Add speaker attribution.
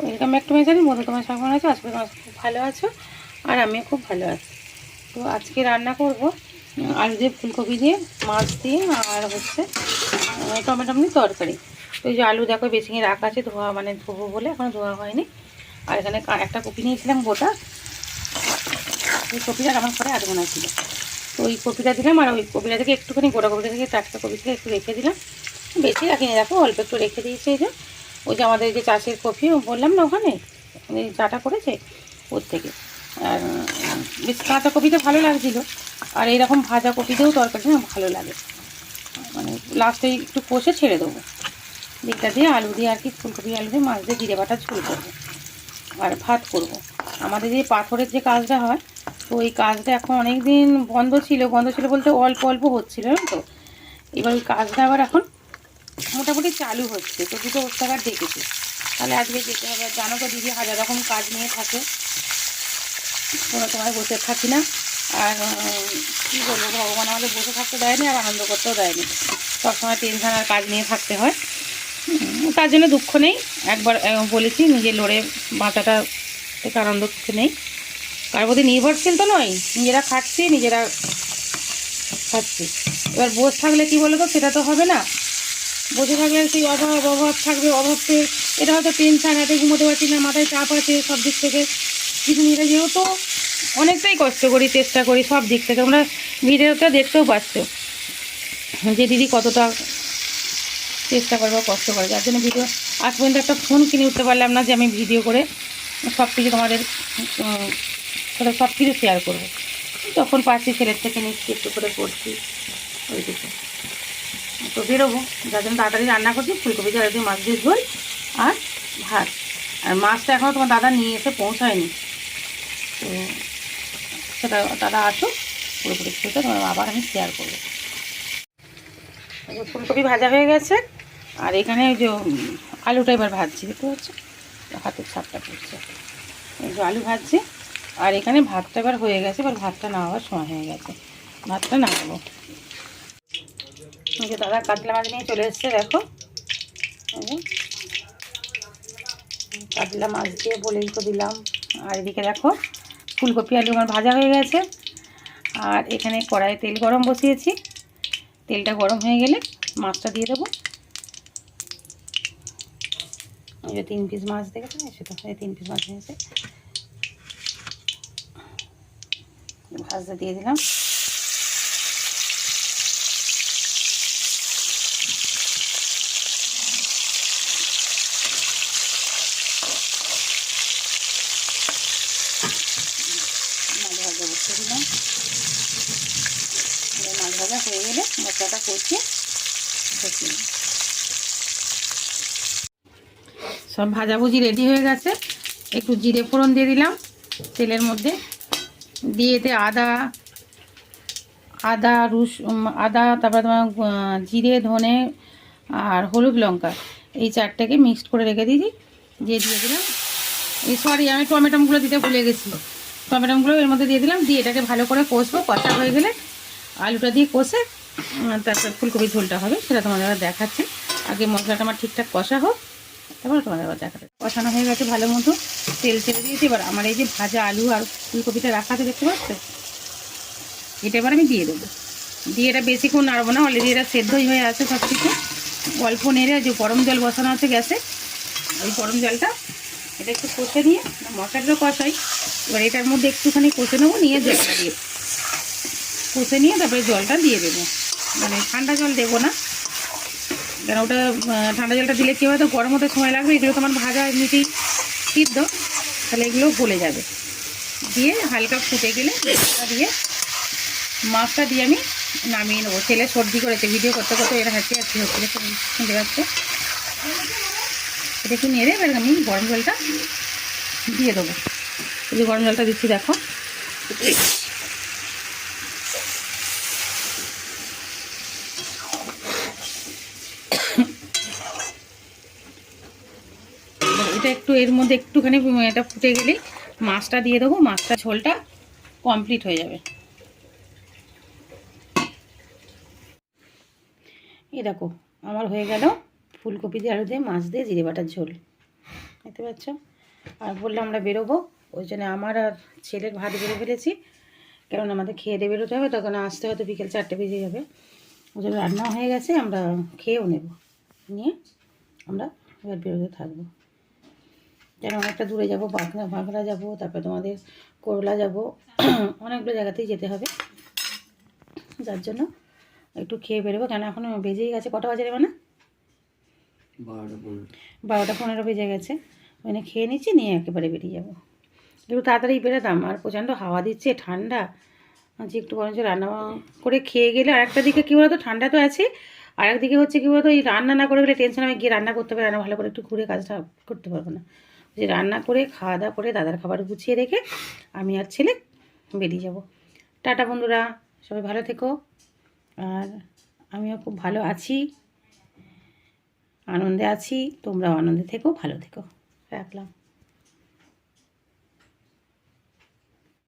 Speaker 1: Welcome back to my channel. Madhu তোমার সঙ্গে আছো, আজকে তোমার খুব ভালো আছো আর আমিও খুব ভালো আছি। তো আজকে রান্না করব আলু দিয়ে, ফুলকপি দিয়ে, মাছ দিয়ে আর হচ্ছে টমেটো দিয়ে তরকারি। তো এই যে আলু দেখো বেসিংয়ে রাখা আছে, ধোবো বলে এখনও ধোয়া হয়নি। আর এখানে একটা কপি নিয়েছিলাম গোটা, ওই কপিটা আমার পরে আধ গোনা ছিল। তো ওই কপিটা দিলাম আর ওই কপিটা থেকে একটুখানি গোটা কপিটা থেকে টাটকা কপি থেকে একটু রেখে দিলাম, বেশি রাখিনি, দেখো অল্প একটু রেখে দিয়েছি। এই যে ওই যে আমাদের যে চাষের কপি বললাম না, ওখানে চাটা করেছে ওর থেকে। আর বেশ কাঁচা কপিতে ভালো লাগছিলো, আর এইরকম ভাজা কপিতেও তরকারিটা না ভালো লাগে। মানে লাস্টে একটু কষে ছেড়ে দেবো, দিকটা দিয়ে আলু দিয়ে আর কি, ফুলকপি আলু দিয়ে মাছ দিয়ে জিরে বাটা ঝোল করবো আর ভাত করব। আমাদের যে পাথরের যে কাজটা হয়, তো ওই কাজটা এখন অনেক দিন বন্ধ ছিল বলতে অল্প অল্প হচ্ছিল তো। এবার ওই কাজটা আবার এখন মোটামুটি চালু হচ্ছে। তো দুটো ওস্তাকার ডেকেছে, তাহলে আজকে যেতে হবে। আর জানো তো দিদি হাজার রকম কাজ নিয়ে থাকে, কোনো সময় বসে থাকি না। আর কী বলবো, ভগবান আমাদের বসে থাকতে দেয়নি আর আনন্দ করতেও দেয়নি, সবসময় টেনশন আর কাজ নিয়ে থাকতে হয়। তার জন্য দুঃখ নেই, একবার বলেছি নিজে লড়ে বাঁচাটা থেকে আনন্দ কিছু নেই। কার প্রতি নির্ভরশীল তো নয়, নিজেরা খাচ্ছি নিজেরা খাচ্ছি। এবার বসে থাকলে কি বলো তো, সেটা তো হবে না। বসে থাকলে সেই অভাব থাকবে, অভাবতে এটা হয়তো টেনশান, এতে ঘুমোতে পারছি না, মাথায় চাপ আছে সব দিক থেকে। কিছু নিজেরা যেহেতু অনেকটাই কষ্ট করি, চেষ্টা করি সব দিক থেকে, তোমরা ভিডিওটা দেখতেও পাচ্ছ যে দিদি কতটা চেষ্টা করে বা কষ্ট করে। যার জন্য ভিডিও আজ পর্যন্ত একটা ফোন কিনে উঠতে পারলাম না যে আমি ভিডিও করে সব কিছু তোমাদের সাথে সব কিছু শেয়ার করবো। যখন পাচ্ছি ছেলের থেকে নিচ্ছি, একটু করে করছি ওইটুকু। তো বেরোবো, যার জন্য তাড়াতাড়ি রান্না করছি ফুলকপি দিয়ে একটু মাছ দিয়ে ঝোল আর ভাত। আর মাছটা এখনও তোমার দাদা নিয়ে এসে পৌঁছায়নি, তো সেটা দাদা আসুক পুরোপুরি খেতে তোমার আবার আমি শেয়ার করবো। ফুলকপি ভাজা হয়ে গেছে, আর এখানে ওই যে আলুটা এবার ভাজছি, দেখতে পাচ্ছি হাতের ছাপটা পড়ছে। এই যে আলু ভাজছি, আর এখানে ভাতটা এবার হয়ে গেছে। এবার ভাতটা নামাবার সময় হয়ে গেছে, ভাতটা নামাবো। যে দাদা কাতলা মাছ নিয়ে চলে এসছে, দেখো কাতলা মাছ দিয়ে বলেই তো দিলাম। আর এদিকে দেখো ফুলকপি আলু আমার ভাজা হয়ে গেছে, আর এখানে কড়াইয়ে তেল গরম বসিয়েছি। তেলটা গরম হয়ে গেলে মাছটা দিয়ে দেবো। এই যে 3 পিস মাছ দেখেছেন, সেটা 3 পিস মাছ নিয়েছে, ভাজটা দিয়ে দিলাম। মাছ ভাজা বসিয়ে দিলাম। মাছ ভাজা হয়ে গেলে মশলাটা কষিয়ে ঢেকে সব ভাজাভুজি রেডি হয়ে গেছে। একটু জিরে ফোড়ন দিয়ে দিলাম তেলের মধ্যে, দিয়ে এতে আদা তারপরে তোমার জিরে, ধনে আর হলুদ লঙ্কা, এই চারটাকে মিক্সড করে রেখে দিয়েছি, দিয়ে দিলাম। সরি, আমি টমেটোগুলো দিতে ভুলে গেছি, টমেটোগুলো এর মধ্যে দিয়ে দিলাম। দিয়ে এটাকে ভালো করে কষবো, কষা হয়ে গেলে আলুটা দিয়ে কষে তারপর ফুলকপির ঝোলটা হবে, সেটা তোমাদের আবার দেখাচ্ছি। আগে মশলাটা আমার ঠিকঠাক কষা হোক, তারপরে তোমাদের আবার দেখাতে। কষানো হয়ে গেছে ভালো মতো, তেল ছেড়ে দিয়েছি। এবার আমার এই যে ভাজা আলু আর ফুলকপিটা রাখা আছে, দেখতে পাচ্ছ, এটা এবার আমি দিয়ে দেবো। দিয়ে এটা বেশিক্ষণ নাড়বো না, অলরেডি এটা সেদ্ধই হয়ে আছে সব কিছু। অল্প নেড়ে যে গরম জল বসানো আছে গ্যাসে, ওই গরম জলটা এটা একটু কষে নিয়ে, মশলাটা কষাই, এবার এটার মধ্যে একটুখানি কষে নেবো, নিয়ে জলটা দিয়ে কষে নিয়ে তারপরে জলটা দিয়ে দেবো। মানে ঠান্ডা জল দেবো না, কেন ওটা ঠান্ডা জলটা দিলে কী হয়, তো গরম হতে সময় লাগবে। এগুলো তোমার ভাজা এমনিতেই সিদ্ধ, তাহলে এগুলো গলে যাবে। দিয়ে হালকা ফুটে গেলে মাছটা দিয়ে আমি নামিয়ে নেবো। ছেলে সর্দি করেছে, ভিডিও করতে করতে এরা হাঁচি হচ্ছে, শুনতে পাচ্ছে। এটা একটু নেড়ে এবার আমি গরম জলটা দিয়ে দেবো। এই যে গরম জলটা দিচ্ছি, দেখো এটা একটু এর মধ্যে একটুখানি এটা ফুটে গেলেই মাছটা দিয়ে দেবো, মাছটা ঝোলটা কমপ্লিট হয়ে যাবে। এই দেখো আমার হয়ে গেল ফুলকপি দিয়ে আলু দিয়ে মাছ দিয়ে জিরে বাটার ঝোল। দেখতে পাচ্ছ। আর বললাম আমরা বেরোবো, ওই জন্য আমার আর ছেলের ভাত বেড়ে ফেলেছি, কারণ আমাদের খেয়ে দিয়ে বেরোতে হবে, তখন আসতে হয়তো বিকেল 4টে বেজে যাবে। ওই জন্য রান্না হয়ে গেছে, আমরা খেয়েও নেব, নিয়ে আমরা এবার বেরোতে থাকবো। যেন অনেকটা দূরে যাবো, বাঁকড়া যাবো, তারপরে তোমাদের করলা যাবো, অনেকগুলো জায়গাতেই যেতে হবে, যার জন্য একটু খেয়ে বেরোবো। কেন এখন বেজেই গেছে, কটা বাজে রে মানে 12টা 15 বেজে গেছে। ওখানে খেয়ে নিচ্ছি, নিয়ে একেবারে বেরিয়ে যাবো। একটু তাড়াতাড়ি বেরোতাম, আর প্রচণ্ড হাওয়া দিচ্ছে, ঠান্ডা, যে একটু বরঞ্চ রান্না করে খেয়ে গেলে। আর একটা দিকে কী বলতো, ঠান্ডা তো আছে, আর একদিকে হচ্ছে কী বলতো, এই রান্না না করে গেলে টেনশন, আমি গিয়ে রান্না করতে পারি, রান্না ভালো করে একটু ঘুরে কাজটা করতে পারবো না। যে রান্না করে খাওয়া দাওয়া করে দাদার খাবার গুছিয়ে রেখে আমি আর ছেলে বেরিয়ে যাব। টাটা বন্ধুরা, সবাই ভালো থেকো। আর আমিও খুব ভালো আছি, আনন্দে আছি, তোমরাও আনন্দে থেকো, ভালো থেকো। রাখলাম।